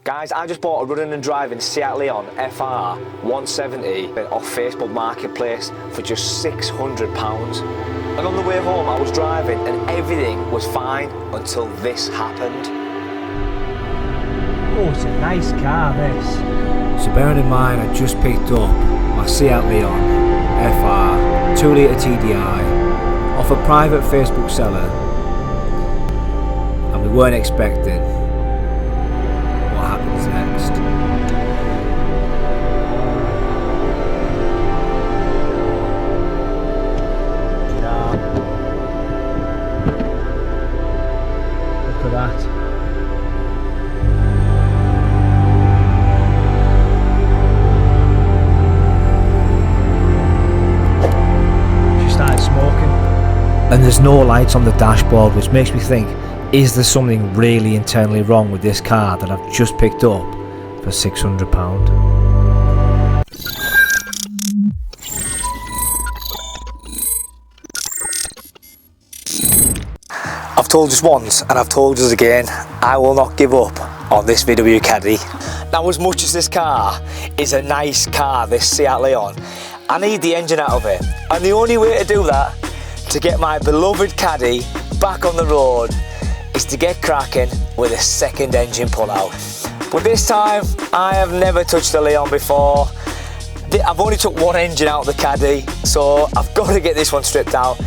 Guys, I just bought a running and driving Seat Leon FR170 off Facebook Marketplace for just £600. And on the way home I was driving and everything was fine until this happened. Oh, it's a nice car, this. So bearing in mind I just picked up my Seat Leon FR 2 litre TDI off a private Facebook seller, and we weren't expecting what happens next. Yeah. Look at that. And there's no lights on the dashboard, which makes me think, is there something really internally wrong with this car that I've just picked up for £600? I've told us once and I've told us again, I will not give up on this VW Caddy. Now, as much as this car is a nice car, this Seat Leon, I need the engine out of it. And the only way to do that, to get my beloved Caddy back on the road, is to get cracking with a second engine pull out. But this time, I have never touched a Leon before. I've only took one engine out of the Caddy, so I've got to get this one stripped out.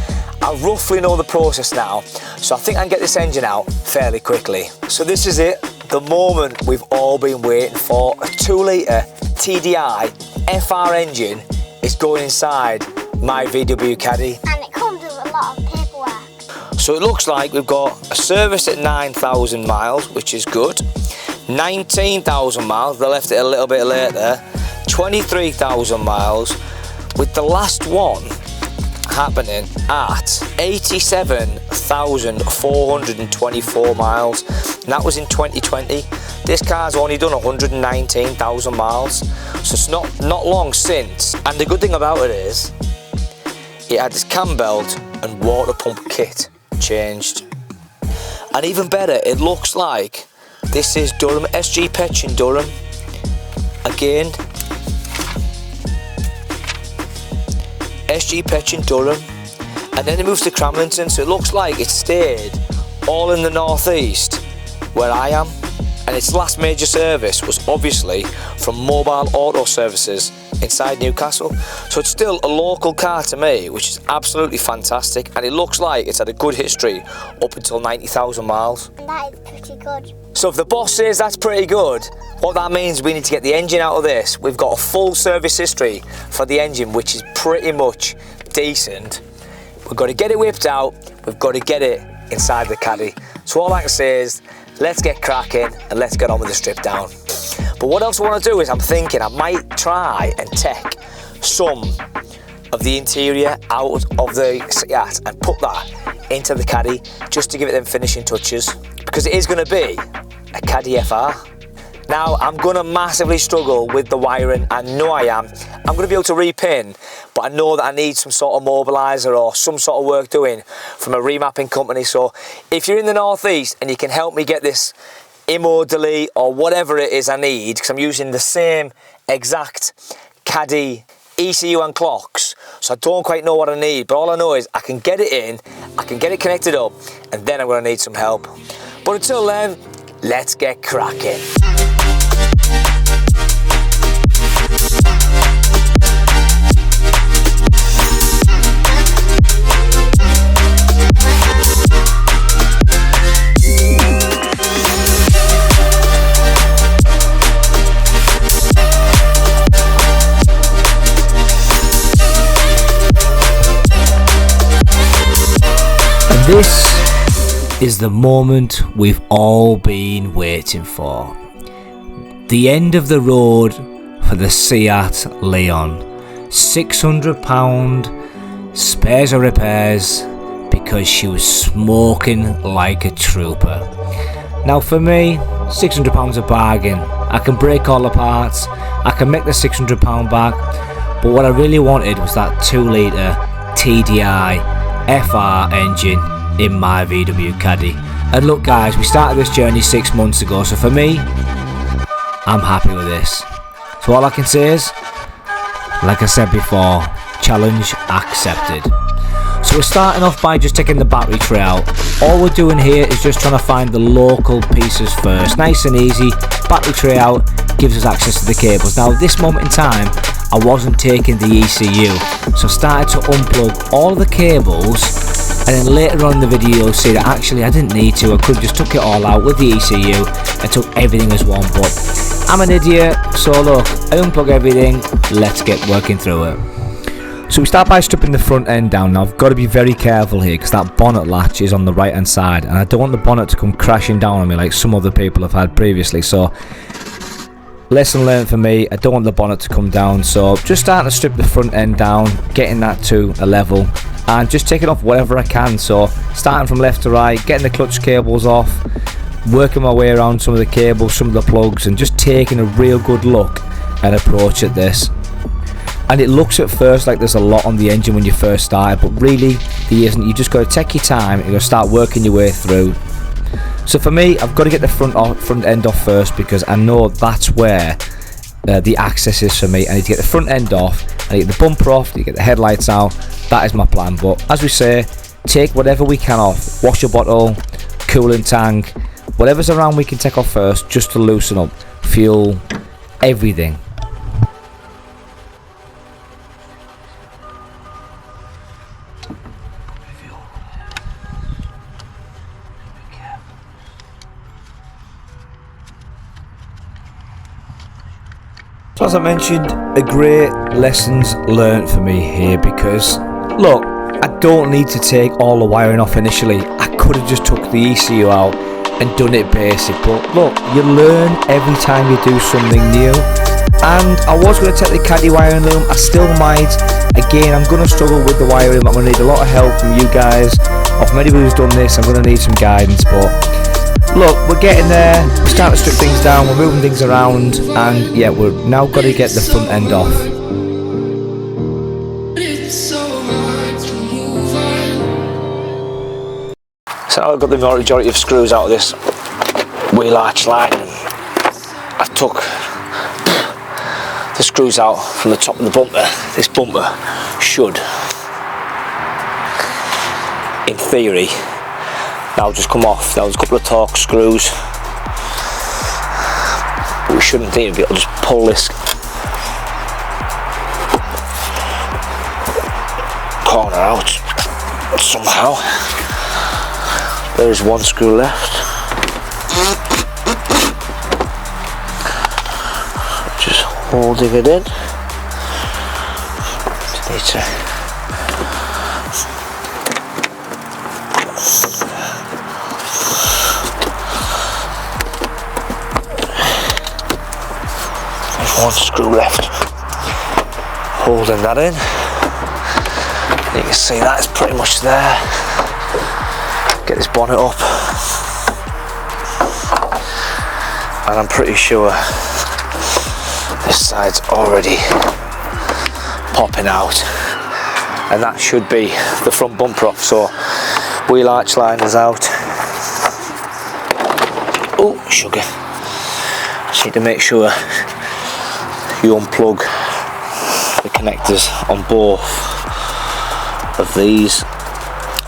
I roughly know the process now, so I think I can get this engine out fairly quickly. So this is it, the moment we've all been waiting for. A 2 litre TDI FR engine is going inside my VW Caddy. And it comes with a lot of paperwork. So it looks like we've got a service at 9,000 miles, which is good. 19,000 miles, they left it a little bit later. 23,000 miles, with the last one happening at 87,424 miles. And that was in 2020. This car's only done 119,000 miles. So it's not long since. And the good thing about it is, it had its cam belt and water pump kit changed. And even better, it looks like this is Durham, SG Petch in Durham. Again, SG Petch in Durham. And then it moves to Cramlington, so it looks like it stayed all in the northeast where I am. And its last major service was obviously from Mobile Auto Services inside Newcastle. So it's still a local car to me, which is absolutely fantastic. And it looks like it's had a good history up until 90,000 miles. And that is pretty good. So if the boss says that's pretty good, what that means, we need to get the engine out of this. We've got a full service history for the engine, which is pretty much decent. We've got to get it whipped out. We've got to get it inside the Caddy. So all I can say is, let's get cracking and let's get on with the strip down. But what else I want to do is, I'm thinking I might try and take some of the interior out of the Seat and put that into the Caddy, just to give it them finishing touches, because it is going to be a Caddy FR. Now, I'm going to massively struggle with the wiring. I know I am. I'm going to be able to repin, but I know that I need some sort of mobiliser or some sort of work doing from a remapping company. So if you're in the northeast and you can help me get this IMO delete or whatever it is I need, because I'm using the same exact Caddy ECU and clocks, so I don't quite know what I need, but all I know is I can get it in, I can get it connected up, and then I'm going to need some help. But until then, let's get cracking. This is the moment we've all been waiting for. The end of the road for the Seat Leon. £600 spares or repairs because she was smoking like a trooper. Now for me, £600 a bargain. I can break all the parts, I can make the £600 back, but what I really wanted was that 2 litre TDI FR engine in my VW Caddy. And look guys, we started this journey 6 months ago, so for me, I'm happy with this. So all I can say is, like I said before, challenge accepted. So we're starting off by just taking the battery tray out. All we're doing here is just trying to find the local pieces first. Nice and easy. Battery tray out gives us access to the cables. Now at this moment in time, I wasn't taking the ECU, so I started to unplug all of the cables, and then later on in the video you'll see that actually I didn't need to. I could have just took it all out with the ECU and took everything as one, but I'm an idiot, so look, I unplug everything, let's get working through it. So we start by stripping the front end down. Now I've got to be very careful here because that bonnet latch is on the right hand side and I don't want the bonnet to come crashing down on me like some other people have had previously. So lesson learned for me, I don't want the bonnet to come down, so just starting to strip the front end down, getting that to a level and just taking off whatever I can. So starting from left to right, getting the clutch cables off, working my way around some of the cables, some of the plugs, and just taking a real good look and approach at this. And it looks at first like there's a lot on the engine when you first start, but really there isn't. You just got to take your time and you're going to start working your way through. So for me, I've got to get the front end off first because I know that's where the access is for me. I need to get the front end off, I need to get the bumper off, I need to get the headlights out. That is my plan. But as we say, take whatever we can off. Washer bottle, coolant tank, whatever's around we can take off first just to loosen up. Fuel, everything. So as I mentioned, a great lessons learned for me here because look, I don't need to take all the wiring off initially. I could have just took the ECU out and done it basic, but look, you learn every time you do something new. And I was going to take the Caddy wiring loom, I still might. Again, I'm going to struggle with the wiring, I'm going to need a lot of help from you guys, or from anybody who's done this. I'm going to need some guidance, but look, we're getting there, we're starting to strip things down, we're moving things around, and yeah, we're now got to get the front end off. So now I've got the majority of screws out of this wheel arch line, and I took the screws out from the top of the bumper. This bumper should, in theory, now just come off. Now there's a couple of Torx screws, but we shouldn't need to be able to just pull this corner out somehow. There's one screw left. Just holding it in. Just need to one screw left, holding that in. You can see that is pretty much there. Get this bonnet up, and I'm pretty sure this side's already popping out, and that should be the front bumper off. So wheel arch line is out. Oh, sugar. Just need to make sure you unplug the connectors on both of these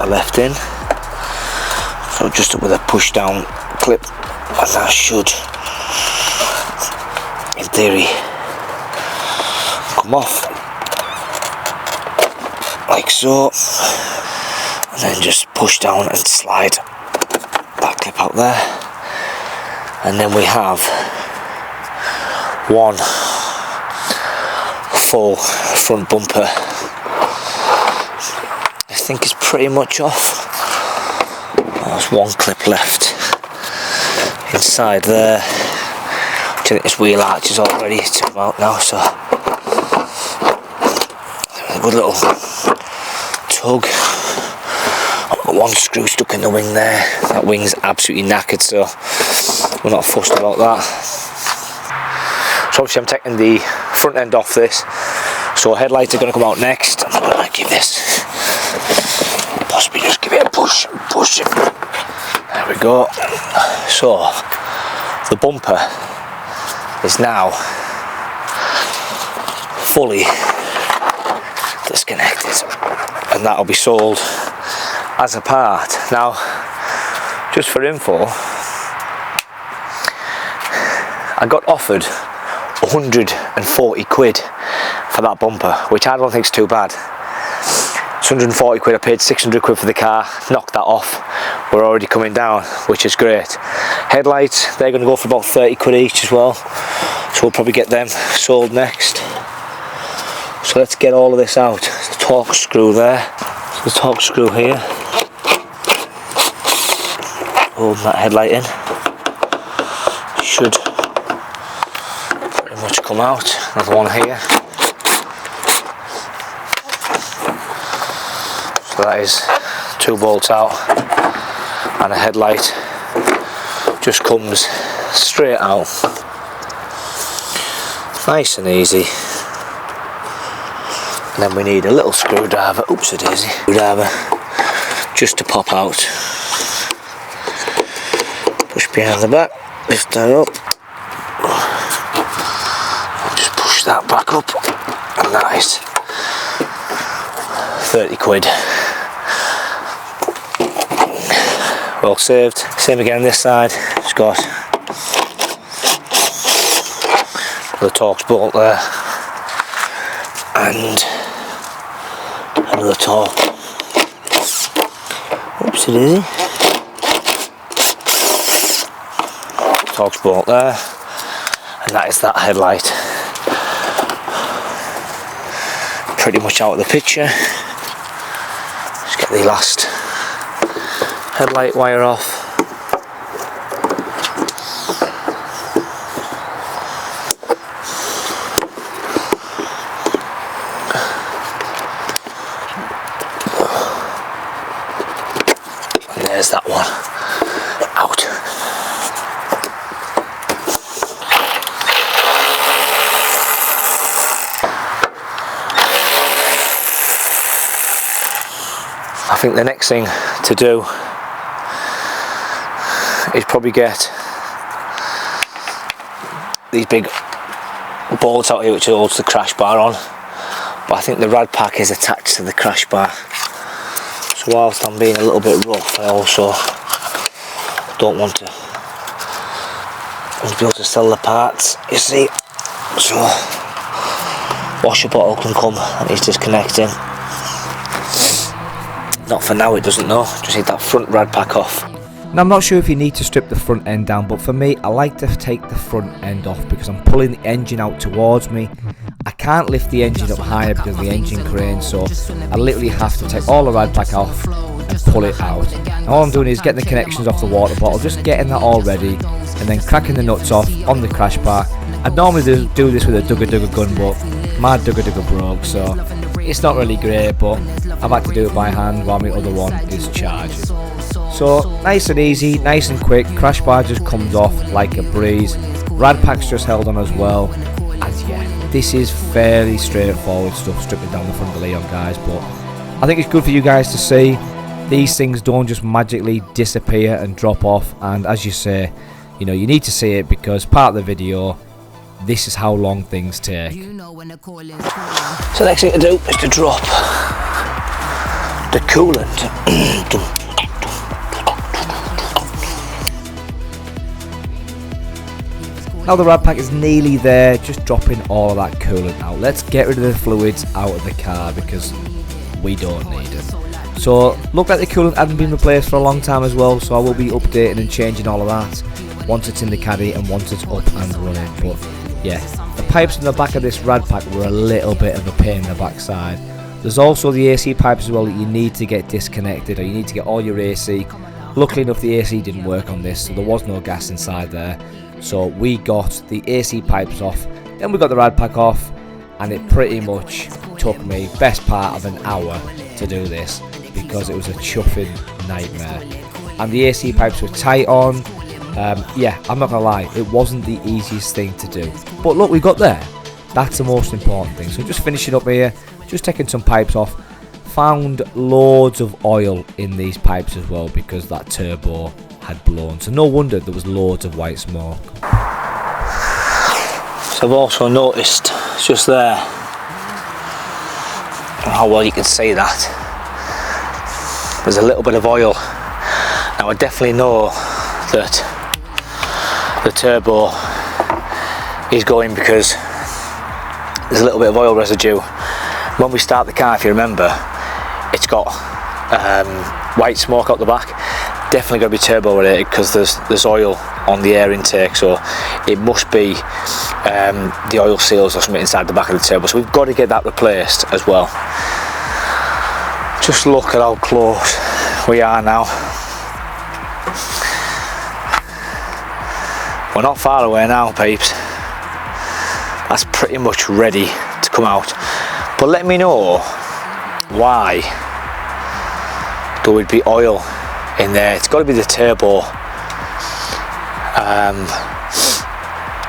are left in. So just with a push down clip, and that should, in theory, come off like so, and then just push down and slide that clip out there, and then we have one full front bumper. I think it's pretty much off. There's one clip left inside there. I think this wheel arch is all ready to come out now, so a good little tug. I've got one screw stuck in the wing there. That wing's absolutely knackered, so we're not fussed about that. So obviously I'm taking the front end off this, so headlights are going to come out next. I'm going to give this, possibly just give it a push and push it. There we go. So the bumper is now fully disconnected, and that'll be sold as a part. Now, just for info, I got offered 140 quid for that bumper, which I don't think is too bad. It's 140 quid, I paid 600 quid for the car, knocked that off. We're already coming down, which is great. Headlights, they're going to go for about 30 quid each as well, so we'll probably get them sold next. So let's get all of this out. The torque screw there, the torque screw here, holding that headlight in. Should pretty much come out. Another one here. So that is 2 bolts out, and a headlight just comes straight out. Nice and easy. And then we need a little screwdriver, oopsie daisy, screwdriver, just to pop out. Push behind the back, lift that up, and just push that back up, and that is 30 quid. Well saved. Same again this side, it's got the Torx bolt there, and another torque. Oopsie daisy. Torx bolt there, and that is that headlight. Pretty much out of the picture. Just get the last headlight wire off. And there's that one out. I think the next thing to do is probably get these big bolts out here which holds the crash bar on, but I think the rad pack is attached to the crash bar, so whilst I'm being a little bit rough, I also don't want to be able to sell the parts, you see, so washer bottle can come and it's disconnecting. Not for now, it doesn't know, just need that front rad pack off. Now I'm not sure if you need to strip the front end down, but for me I like to take the front end off because I'm pulling the engine out towards me. I can't lift the engine up higher because of the engine crane, so I literally have to take all the rad pack off and pull it out. And all I'm doing is getting the connections off the water bottle, just getting that all ready, and then cracking the nuts off on the crash bar. I'd normally do this with a Dugga gun, but my Dugga broke, so it's not really great, but I've had to do it by hand while my other one is charged. So nice and easy, nice and quick, crash bar just comes off like a breeze, rad pack's just held on as well, and yeah, this is fairly straightforward stuff, stripping down the front of the Leon, guys, but I think it's good for you guys to see. These things don't just magically disappear and drop off, and as you say, you know, you need to see it because part of the video, this is how long things take. So the next thing to do is to drop the coolant. Now the rad pack is nearly there, just dropping all of that coolant out. Let's get rid of the fluids out of the car because we don't need it. So look like the coolant hadn't been replaced for a long time as well, so I will be updating and changing all of that once it's in the Caddy and once it's up and running. But yeah, the pipes in the back of this rad pack were a little bit of a pain in the backside. There's also the AC pipes as well that you need to get disconnected, or you need to get all your AC. Luckily enough the AC didn't work on this, so there was no gas inside there. So we got the AC pipes off, then we got the rad pack off, and it pretty much took me best part of an hour to do this because it was a chuffing nightmare. And the AC pipes were tight on. Yeah, I'm not gonna lie, it wasn't the easiest thing to do, but look, we got there. That's the most important thing. So just finishing up here, just taking some pipes off. Found loads of oil in these pipes as well because that turbo had blown, so no wonder there was loads of white smoke. I've also noticed just there, how well you can see that, there's a little bit of oil. Now I definitely know that the turbo is going because there's a little bit of oil residue. When we start the car, if you remember, it's got white smoke out the back. Definitely going to be turbo related because there's oil on the air intake, so it must be the oil seals or something inside the back of the turbo, so we've got to get that replaced as well. Just look at how close we are now. We're not far away now, peeps. That's pretty much ready to come out, but let me know why there would be oil in there. It's got to be the turbo.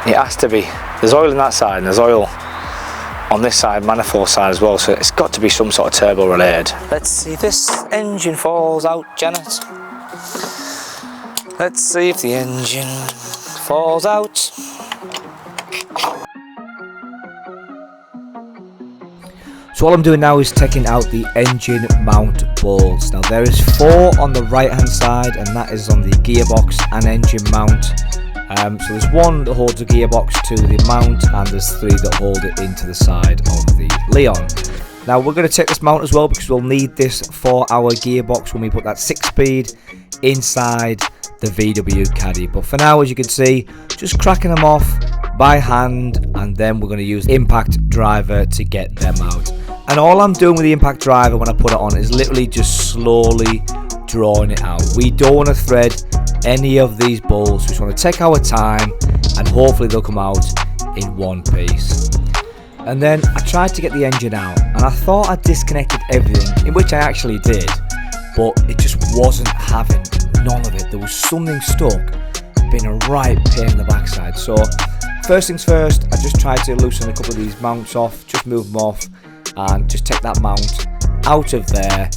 It has to be. There's oil on that side and there's oil on this side, manifold side as well, so it's got to be some sort of turbo related. Let's see if this engine falls out, Janet. Let's see if the engine falls out. So all I'm doing now is taking out the engine mount bolts. Now there is 4 on the right hand side, and that is on the gearbox and engine mount. So there's 1 that holds the gearbox to the mount, and there's 3 that hold it into the side of the Leon. Now we're going to take this mount as well because we'll need this for our gearbox when we put that 6-speed inside the VW Caddy. But for now, as you can see, just cracking them off by hand, and then we're going to use impact driver to get them out. And all I'm doing with the impact driver when I put it on is literally just slowly drawing it out. We don't want to thread any of these bolts. We just want to take our time, and hopefully they'll come out in one piece. And then I tried to get the engine out, and I thought I disconnected everything, in which I actually did, but it just wasn't having none of it. There was something stuck, being a right pain in the backside. So first things first, I just tried to loosen a couple of these mounts off, just move them off, and just take that mount out of there.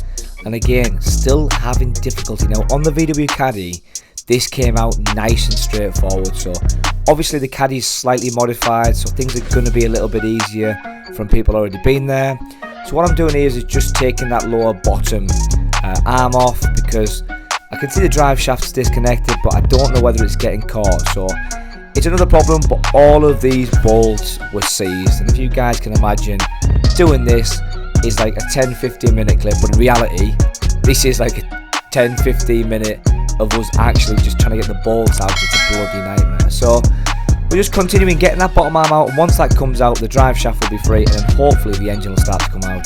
And again, still having difficulty. Now on the VW Caddy, this came out nice and straightforward. So obviously the Caddy's slightly modified, so things are going to be a little bit easier from people already been there. So what I'm doing here is just taking that lower bottom arm off, because I can see the drive shaft's disconnected, but I don't know whether it's getting caught. So it's another problem, but all of these bolts were seized. And if you guys can imagine, doing this is like a 10-15 minute clip, but in reality this is like a 10-15 minute of us actually just trying to get the bolts out. It's a bloody nightmare. So we're just continuing getting that bottom arm out, and once that comes out, the drive shaft will be free, and then hopefully the engine will start to come out.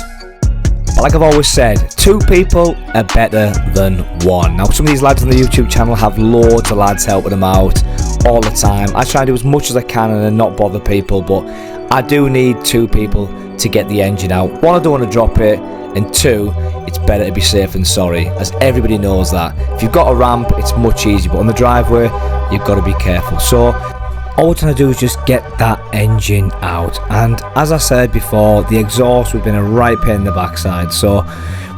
But like I've always said, 2 people are better than 1. Now some of these lads on the YouTube channel have loads of lads helping them out all the time. I try and do as much as I can and then not bother people, but I do need 2 people to get the engine out. 1, I don't want to drop it, and 2, it's better to be safe than sorry, as everybody knows that. If you've got a ramp, it's much easier, but on the driveway, you've got to be careful. So all we're trying to do is just get that engine out. And as I said before, the exhaust has been a right pain in the backside. So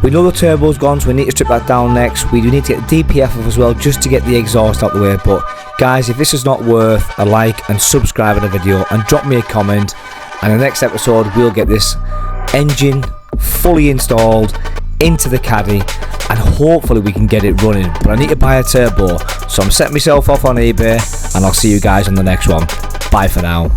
we know the turbo's gone, so we need to strip that down next. We do need to get the DPF off as well, just to get the exhaust out the way. But guys, if this is not worth a like and subscribe on the video, and drop me a comment, and in the next episode we'll get this engine fully installed into the Caddy, and hopefully we can get it running. But I need to buy a turbo, so I'm setting myself off on eBay, and I'll see you guys on the next one. Bye for now.